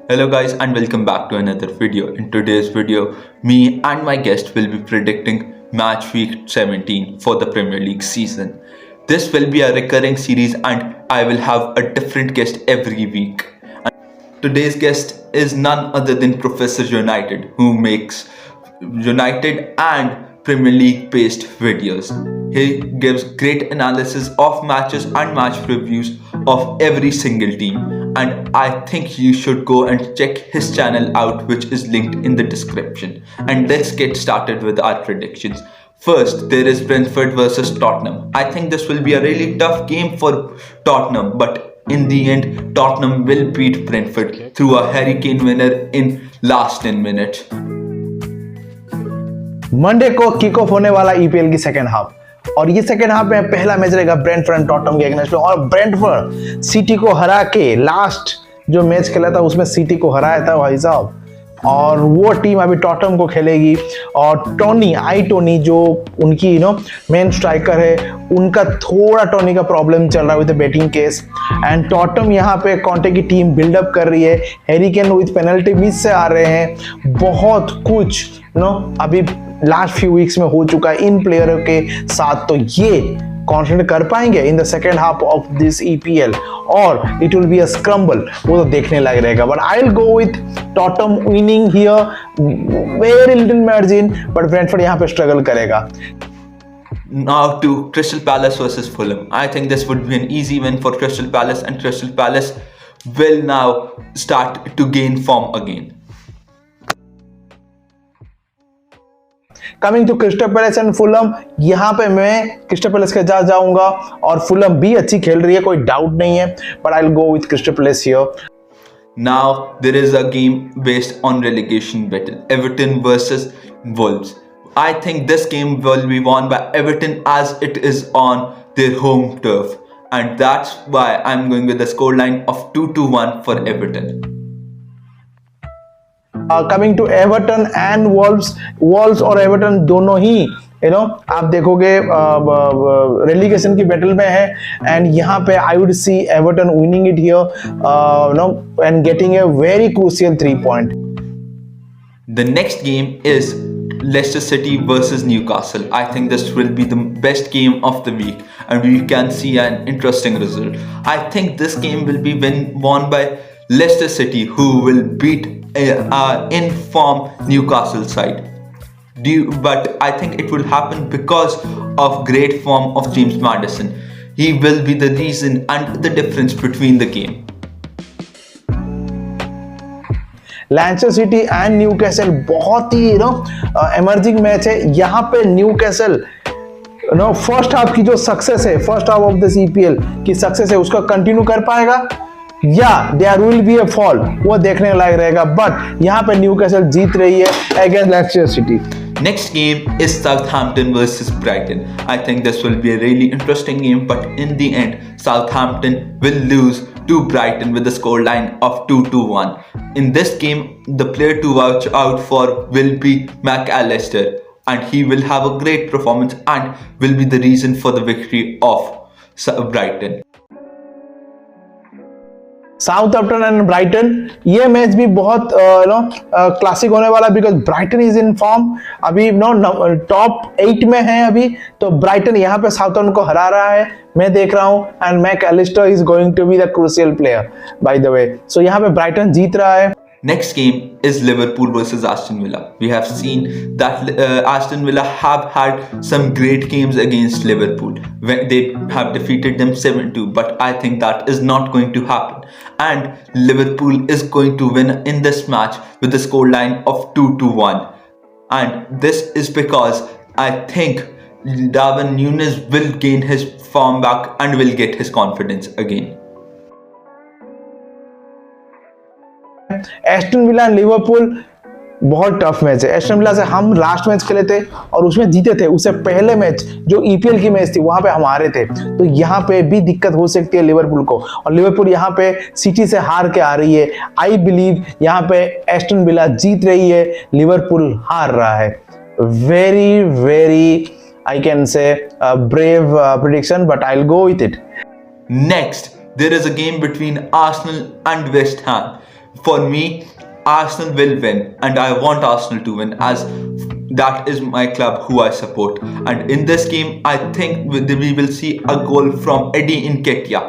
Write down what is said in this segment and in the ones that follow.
Hello guys and welcome back to another video. In today's video, me and my guest will be predicting match week 17 for the Premier League season. This will be a recurring series and I will have a different guest every week. Today's guest is none other than Professor United, who makes United and Premier League based videos. He gives great analysis of matches and match reviews of every single team, and I think you should go and check his channel out, which is linked in the description. And let's get started with our predictions. First, there is Brentford versus Tottenham. I think this will be a really tough game for Tottenham, but in the end, Tottenham will beat Brentford through a Harry Kane winner in last 10 minutes. Monday को kick off होने वाला EPL की second half, और ये second half में पहला match रहेगा Brentford and Tottenham के अगेंस्ट में। और ब्रेंटफोर्ड सिटी को हरा के लास्ट जो मैच खेला था उसमें सिटी को हराया था भाई साहब, और वो टीम अभी टॉटनहम को खेलेगी। और टोनी जो उनकी मेन स्ट्राइकर है, उनका थोड़ा टोनी का प्रॉब्लम चल रहा है with batting case. And Tottenham यहाँ पे कॉन्टे की टीम बिल्डअप कर रही है। Harry Kane with penalty miss से आ रहे हैं। बहुत कुछ अभी लास्ट फ्यू वीक्स में हो चुका है इन प्लेयरों के साथ, तो ये कॉन्फिडेंट कर पाएंगे in the second half of this EPL, और it will be a scramble, वो तो देखने लायक रहेगा। But I will go with Tottenham winning here, very little margin, but Brentford यहाँ पे स्ट्रगल करेगा। Now to Crystal Palace versus Fulham. I think this would be an easy win for Crystal Palace, and Crystal Palace will now start to gain form again. Coming to Crystal Palace and Fulham, यहाँ पे मैं crystal palace के साथ जाऊंगा, और Fulham भी अच्छी खेल रही है, कोई डाउट नहीं है, but I will go with crystal palace here. Now there is a game based on relegation battle, Everton versus Wolves. I think this game will be won by Everton as it is on their home turf, and that's why I'm going with the scoreline of 2-1 for Everton. Coming to Everton and Wolves और Everton दोनों ही आप देखोगे relegation की battle में है, and यहाँ पे I would see Everton winning it here and getting a very crucial 3 point. The next game is Leicester City versus Newcastle. I think this will be the best game of the week, and we can see an interesting result. I think this game will be won by Leicester City, who will beat in form Newcastle side. But I think it will happen because of great form of James Maddison. He will be the reason and the difference between the game. Lanchester city and Newcastle बहुत ही emerging match है। यहाँ पे Newcastle first half की जो success है, first half of this EPL की success है, उसका कंटिन्यू कर पाएगा या there will be a fall, वो देखने लायक रहेगा। बट यहाँ पे न्यूकैसल जीत रही है against Leicester City. Next game is Southampton versus Brighton. I think this will be a really interesting game, but in the end, Southampton will lose to Brighton with a scoreline of 2-1. In this game, the player to watch out for will be McAllister, and he will have a great performance and will be the reason for the victory of Brighton. Southampton and Brighton, ये match भी बहुत classic होने वाला, because Brighton is in form, अभी top 8 में है अभी, तो ब्राइटन यहाँ पे साउथहैम्पटन को हरा रहा है, मैं देख रहा हूँ, and McAllister is going to be the crucial player by the way. So यहाँ पे ब्राइटन जीत रहा है। Next game is Liverpool versus Aston Villa. We have seen that Aston Villa have had some great games against Liverpool. They have defeated them 7-2, but I think that is not going to happen. And Liverpool is going to win in this match with a scoreline of 2-1. And this is because I think Darwin Núñez will gain his form back and will get his confidence again. Aston villa and Liverpool बहुत tough match है। Aston villa से हम last match खेले थे और उसमें जीते थे। उससे पहले मैच जो ईपीएल की मैच थी वहां पे हम हारे थे, तो यहाँ पे भी दिक्कत हो सकती है लिवरपूल को, और लिवरपूल यहाँ पे सिटी से हार के आ रही है। आई बिलीव यहाँ पे एस्टन विला जीत रही है, लिवरपूल हार रहा है। Very very I can say brave prediction, but I'll go with it. Next, there is a game between Arsenal and West Ham. For me, Arsenal will win, and I want Arsenal to win as that is my club who I support. And in this game, I think we will see a goal from Eddie Nketiah,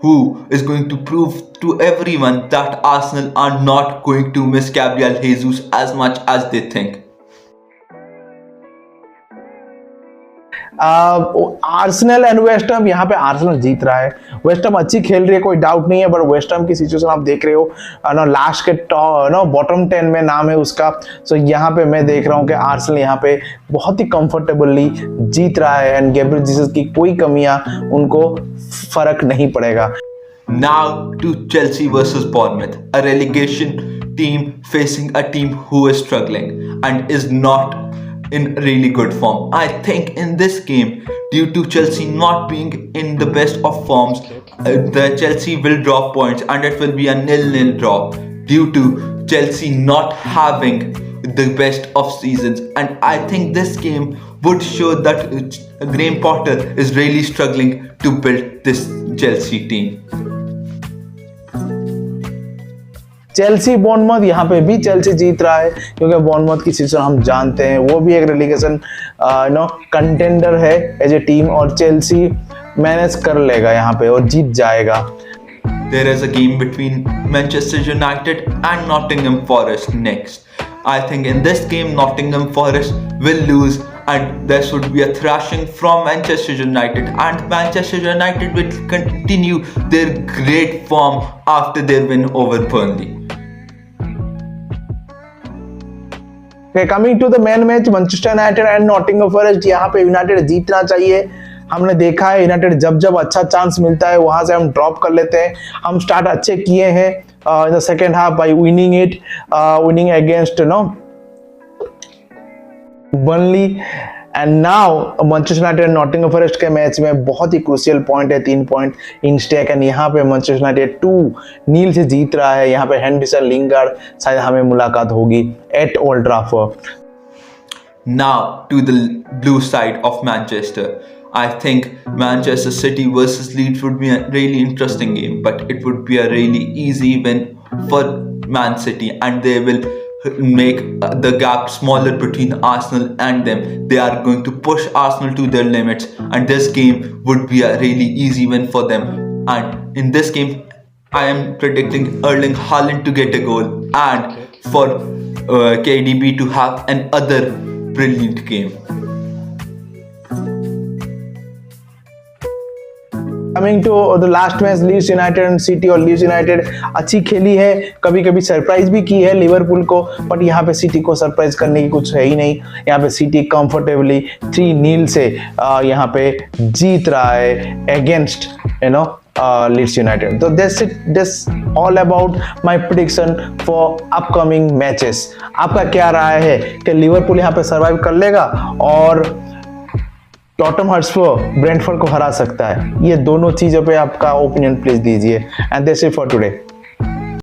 who is going to prove to everyone that Arsenal are not going to miss Gabriel Jesus as much as they think. Arsenal and West Ham, यहाँ पे Arsenal जीत रहा है। West Ham अच्छी खेल रही है, कोई doubt नहीं है, पर वेस्ट हैम की सिचुएशन आप देख रहे हो ना, लास्ट के बॉटम 10 में नाम है उसका। सो यहाँ पे मैं देख रहा हूँ कि आर्सेनल यहाँ पे बहुत ही कंफर्टेबली जीत रहा है एंड गैब्रियल जीसस की कोई कमियां उनको फर्क नहीं पड़ेगा। Now to Chelsea versus Bournemouth, a relegation team facing a team who is struggling and is not in really good form. I think in this game, due to Chelsea not being in the best of forms, the Chelsea will drop points and it will be a 0-0 draw due to Chelsea not having the best of seasons. And I think this game would show that Graham Potter is really struggling to build this Chelsea team. Chelsea Bournemouth, यहाँ पे भी Chelsea जीत रहा है क्योंकि Bournemouth की situation हम जानते हैं, वो भी एक रेलीगेशन कंटेंडर है एज ए टीम, और चेल्सी मैनेज कर लेगा यहाँ पे और जीत जाएगा। There is a game between Manchester United and Nottingham Forest next. I think in this game Nottingham Forest will lose and there should be a thrashing from Manchester United, and Manchester United will continue their great form after their win over Burnley. Okay, coming to the main match, Manchester United and Nottingham Forest, यहाँ पे United जीतना चाहिए। हमने देखा है United जब जब अच्छा चांस मिलता है वहां से हम ड्रॉप कर लेते हैं। हम स्टार्ट अच्छे किए हैं in the second half by winning against Burnley, and now Manchester United and Nottingham Forest के मैच में बहुत ही क्रूशियल पॉइंट है, 3 पॉइंट इन स्टेक, एंड यहाँ पे मैनचेस्टर यूनाइटेड 2-0 से जीत रहा है। यहाँ पे हेंडरसन लिंगार्ड शायद हमें मुलाकात होगी at Old Trafford. Now to the blue side of Manchester. I think Manchester City versus Leeds would be a really interesting game, but it would be a really easy win for Man City, and they will make the gap smaller between Arsenal and them. They are going to push Arsenal to their limits, and this game would be a really easy win for them. And in this game, I am predicting Erling Haaland to get a goal and for KDB to have another brilliant game. Coming to the last match, Leeds United and City, और Leeds United अच्छी खेली है, कभी कभी surprise भी की है Liverpool को, बट यहाँ पे सिटी को सरप्राइज करने की कुछ है ही नहीं। यहाँ पे सिटी कंफर्टेबली 3-0 से यहाँ पे जीत रहा है अगेंस्ट लीड्स यूनाइटेड। तो this all about my prediction for upcoming matches. आपका क्या राय है कि लिवरपूल यहाँ पे सर्वाइव कर लेगा और टॉटनहम हॉटस्पर ब्रेंटफोर्ड को हरा सकता है? ये दोनों चीजों पे आपका ओपिनियन प्लीज दीजिए। And that's it for today.